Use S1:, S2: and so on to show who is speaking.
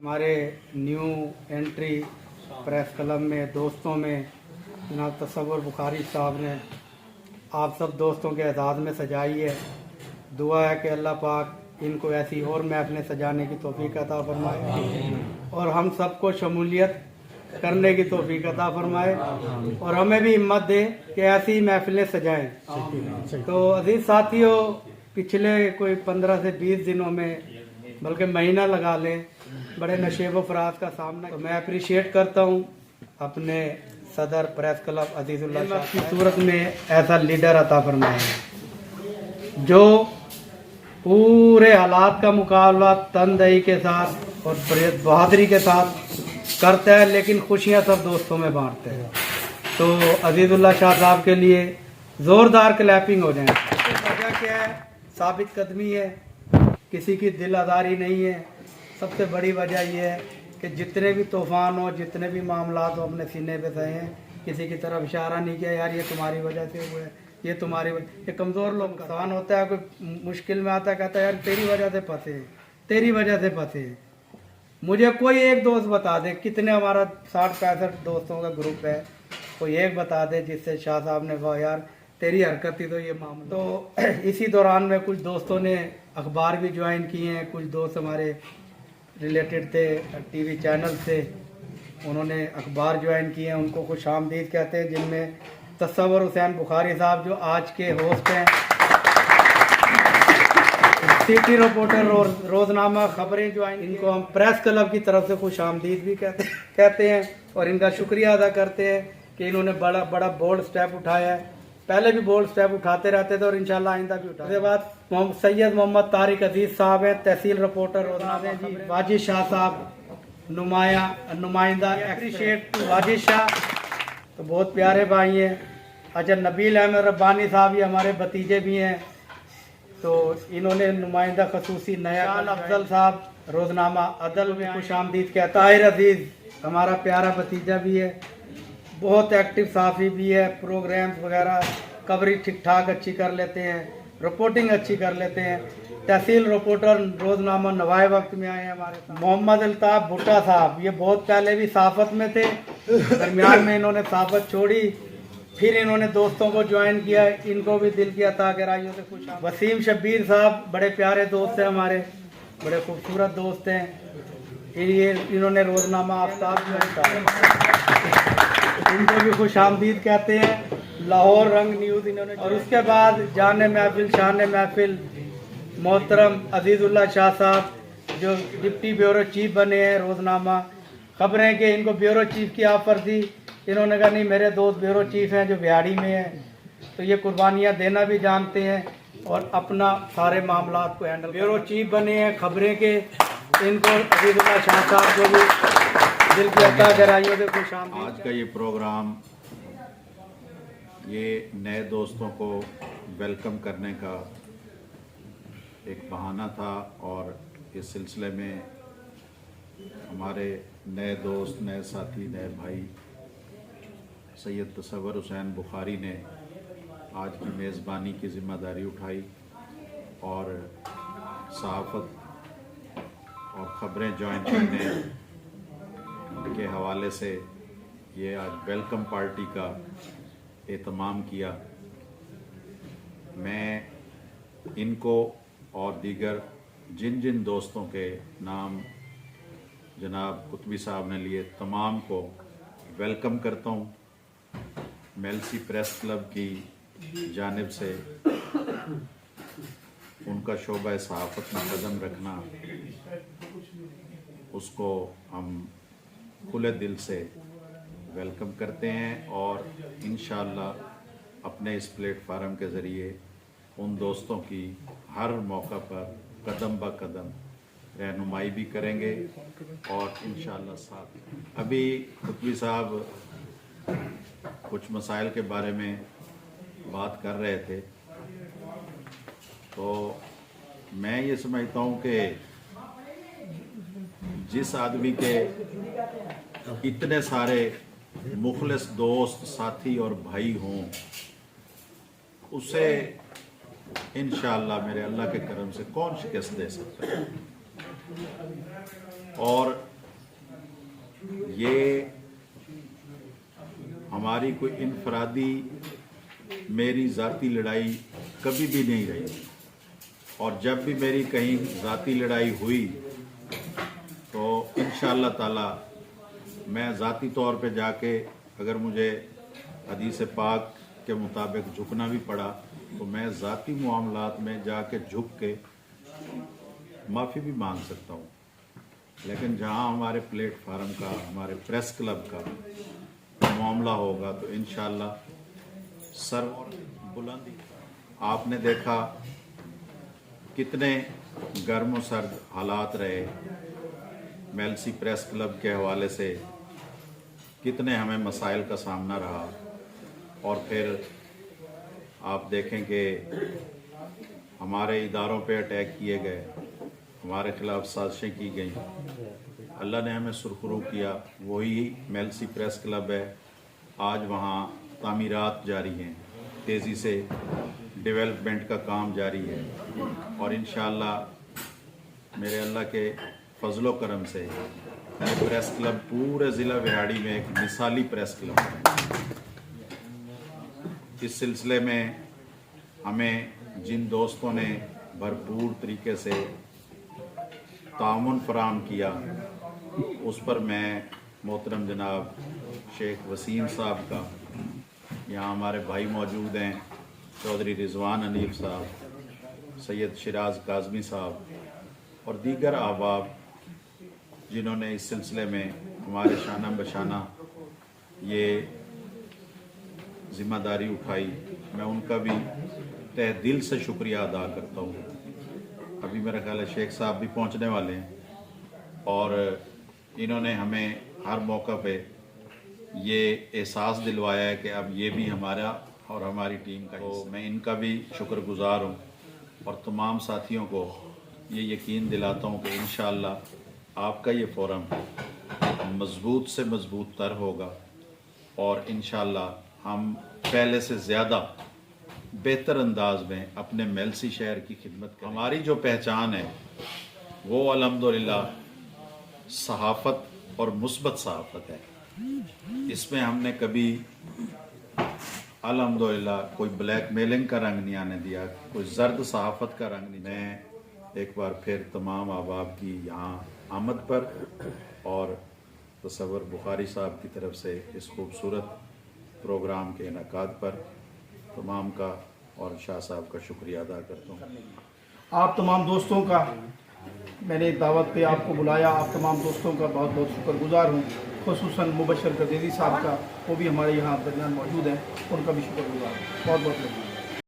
S1: हमारे new entry press club में दोस्तों में जनाब तसव्वुर बुखारी साहब ने आप सब दोस्तों के एजाज़ में सजाई है। दुआ है कि अल्लाह पाक इनको ऐसी और महफिलें सजाने की तौफीक अता फरमाए और हम सबको शमूलियत करने की तौफीक अता फरमाए और हमें भी हिम्मत दे कि ऐसी महफिलें सजाएं। तो अजीज साथियों, पिछले कोई 15 से 20 दिनों में बल्कि महीना लगा लें, बड़े नशेब फराज का सामना। तो मैं अप्रिशिएट करता हूँ अपने सदर प्रेस क्लब अजीजुल्लाह शाह की सूरत में ऐसा लीडर अता फरमाए जो पूरे हालात का मुकाबला तनदही के साथ और बहादुरी के साथ करता है, लेकिन खुशियाँ सब दोस्तों में बांटते हैं। तो अजीजुल्लाह शाह साहब के लिए ज़ोरदार क्लैपिंग हो जाए। वजह क्या है? साबित कदमी है, किसी की दिल आज़ारी नहीं है। सबसे बड़ी वजह यह है कि जितने भी तूफ़ान हो, जितने भी मामला हो, अपने सीने पे सहे हैं। किसी की तरफ इशारा नहीं किया यार ये तुम्हारी वजह से हुआ है, ये तुम्हारी वजह। ये कमज़ोर लोग का तूफ़ान होता है, कोई मुश्किल में आता है, कहता है यार तेरी वजह से फंसे हैं, तेरी वजह से फंसे हैं। मुझे कोई एक दोस्त बता दे, कितने हमारा 60-65 दोस्तों का ग्रुप है, कोई एक बता दे जिससे शाह साहब ने कहा यार तेरी हरकत ही तो ये मामला। तो इसी दौरान में कुछ दोस्तों ने अखबार भी ज्वाइन किए हैं, कुछ दोस्त हमारे रिलेटेड थे टीवी चैनल से, उन्होंने अखबार ज्वाइन किए हैं, उनको खुश आमदीद कहते हैं। जिनमें तसव्वुर हुसैन बुखारी साहब जो आज के होस्ट हैं, सिटी रिपोर्टर रोजनामा खबरें ज्वाइन, इनको हम प्रेस क्लब की तरफ से खुश आमदीद भी कहते हैं और इनका शुक्रिया अदा करते हैं कि इन्होंने बड़ा बड़ा बोल्ड स्टेप उठाया है। पहले भी बोल्ड स्टेप उठाते रहते थे और इंशाल्लाह आइंदा भी उठाएंगे। उसके बाद सैयद मोहम्मद तारिक अजीज साहब हैं, तहसील रिपोर्टर रोजनामा जी। वाजिद शाह साहब नुमाइंदा एप्रिशिएट वाजिद शाह, तो बहुत प्यारे भाई हैं। अच्छा, नबील अहमद रब्बानी साहब ये हमारे भतीजे भी हैं, तो इन्होंने नुमाइंदा खसूसी नया। अफजल साहब रोजनामा अदल में खुश आमदीद कहता। ताहिर अजीज हमारा प्यारा भतीजा भी है, बहुत एक्टिव साफ़ी भी है, प्रोग्राम्स वगैरह कवरेज ठीक ठाक अच्छी कर लेते हैं, रिपोर्टिंग अच्छी कर लेते हैं। तहसील रिपोर्टर रोजनामा नवाए वक्त में आए हैं हमारे साथ। मोहम्मद अल्ताफ भुट्टा साहब, ये बहुत पहले भी साफत में थे, दरमियान में इन्होंने साफत छोड़ी, फिर इन्होंने दोस्तों को ज्वाइन किया, इनको भी दिल की अता गहराइयों से खुश। वसीम शब्बीर साहब बड़े प्यारे दोस्त हैं हमारे, बड़े खूबसूरत दोस्त हैं। ये इन्होंने रोजनामा आफ्ताब इनको भी खुश आमदीद कहते हैं। लाहौर रंग न्यूज़ इन्होंने। और उसके बाद जाने महफिल शान महफिल मोहतरम अजीजुल्लाह शाह साहब जो डिप्टी ब्यूरो चीफ बने हैं रोजनामा खबरें के, इनको ब्यूरो चीफ की ऑफर थी, इन्होंने कहा नहीं मेरे दोस्त ब्यूरो चीफ हैं जो बिहाड़ी में हैं, तो ये कुर्बानियाँ देना भी जानते हैं और अपना सारे मामला को हैंडल। ब्यूरो चीफ बने हैं खबरें के, इनको अजीजुल्लाह शाह साहब को भी दिल की अता गहराइयों से खुश आमदीद।
S2: आज का ये प्रोग्राम ये नए दोस्तों को वेलकम करने का एक बहाना था और इस सिलसिले में हमारे नए दोस्त, नए साथी, नए भाई सैयद तसव्वुर हुसैन बुखारी ने आज की मेज़बानी की ज़िम्मेदारी उठाई और सहाफ़त और ख़बरें ज्वाइन करने के हवाले से ये आज वेलकम पार्टी का एहतमाम किया। मैं इनको और दीगर जिन जिन दोस्तों के नाम जनाब कुतबी साहब ने लिए, तमाम को वेलकम करता हूँ। मेलसी प्रेस क्लब की जानिब से उनका शोबा सहाफ़त में कदम रखना, उसको हम खुले दिल से वेलकम करते हैं और इंशाअल्लाह अपने इस प्लेटफार्म के ज़रिए उन दोस्तों की हर मौका पर कदम ब कदम रहनुमाई भी करेंगे और इंशाअल्लाह साथ। अभी कुतबी साहब कुछ मसाइल के बारे में बात कर रहे थे, तो मैं ये समझता हूँ कि जिस आदमी के इतने सारे मुखलिस दोस्त, साथी और भाई हों, उसे इंशाअल्लाह मेरे अल्लाह के करम से कौन शिकस्त दे सकता है। और ये हमारी कोई इनफरादी मेरी ज़ाती लड़ाई कभी भी नहीं रही, और जब भी मेरी कहीं ज़ाती लड़ाई हुई तो इंशाअल्लाह ताला मैं ज़ाती तौर पे जाके अगर मुझे हदीस पाक के मुताबिक झुकना भी पड़ा तो मैं ज़ाती मामलात में जाके झुक के माफ़ी भी मांग सकता हूँ। लेकिन जहाँ हमारे प्लेटफार्म का, हमारे प्रेस क्लब का मामला होगा तो इंशाअल्लाह सर बुलंदी। आपने देखा कितने गर्म और सर्द हालात रहे, मेलसी प्रेस क्लब के हवाले से कितने हमें मसाइल का सामना रहा, और फिर आप देखें कि हमारे इदारों पे अटैक किए गए, हमारे खिलाफ साजिशें की गई। अल्लाह ने हमें सुरखरू किया, वही मेलसी प्रेस क्लब है। आज वहाँ तामीरात जारी हैं, तेज़ी से डेवलपमेंट का काम जारी है, और इंशाअल्लाह मेरे अल्लाह के फजलो करम से ये प्रेस क्लब पूरे ज़िला विहाड़ी में एक मिसाली प्रेस क्लब है। इस सिलसिले में हमें जिन दोस्तों ने भरपूर तरीके से ताउन फराहम किया, उस पर मैं मोहतरम जनाब शेख वसीम साहब का, यहाँ हमारे भाई मौजूद हैं चौधरी रिजवान हनीफ साहब, सैयद शिराज काज़मी साहब और दीगर अहबाब जिन्होंने इस सिलसिले में हमारे शाना बशाना ये ज़िम्मेदारी उठाई, मैं उनका भी तहे दिल से शुक्रिया अदा करता हूँ। अभी मेरा ख्याल है शेख साहब भी पहुँचने वाले हैं, और इन्होंने हमें हर मौका पे ये एहसास दिलवाया है कि अब ये भी हमारा और हमारी टीम का, तो मैं इनका भी शुक्रगुजार हूँ, और तमाम साथियों को ये यकीन दिलाता हूँ कि इंशाअल्लाह आपका ये फोरम मज़बूत से मज़बूत तर होगा, और इंशाअल्लाह हम पहले से ज़्यादा बेहतर अंदाज में अपने मेलसी शहर की खिदमत करें। हमारी जो पहचान है वो अल्हम्दुलिल्लाह सहाफ़त और मुस्बत सहाफ़त है। इसमें हमने कभी अल्हम्दुलिल्लाह कोई ब्लैक मेलिंग का रंग नहीं आने दिया, कोई जर्द सहाफ़त का रंग नहीं। मैं एक बार फिर तमाम अहबाब की यहाँ आमद पर और तसव्वुर बुखारी साहब की तरफ से इस खूबसूरत प्रोग्राम के इनेकाद पर तमाम का और शाह साहब का शुक्रिया अदा करता हूँ।
S3: आप तमाम दोस्तों का मैंने दावत पे आपको बुलाया, आप तमाम दोस्तों का बहुत बहुत शुक्रगुजार हूँ। खुसूसन मुबशर गदेरी साहब का, वो भी हमारे यहाँ दरमियान मौजूद हैं, उनका भी शुक्रगुजार हूँ। बहुत बहुत धन्यवाद।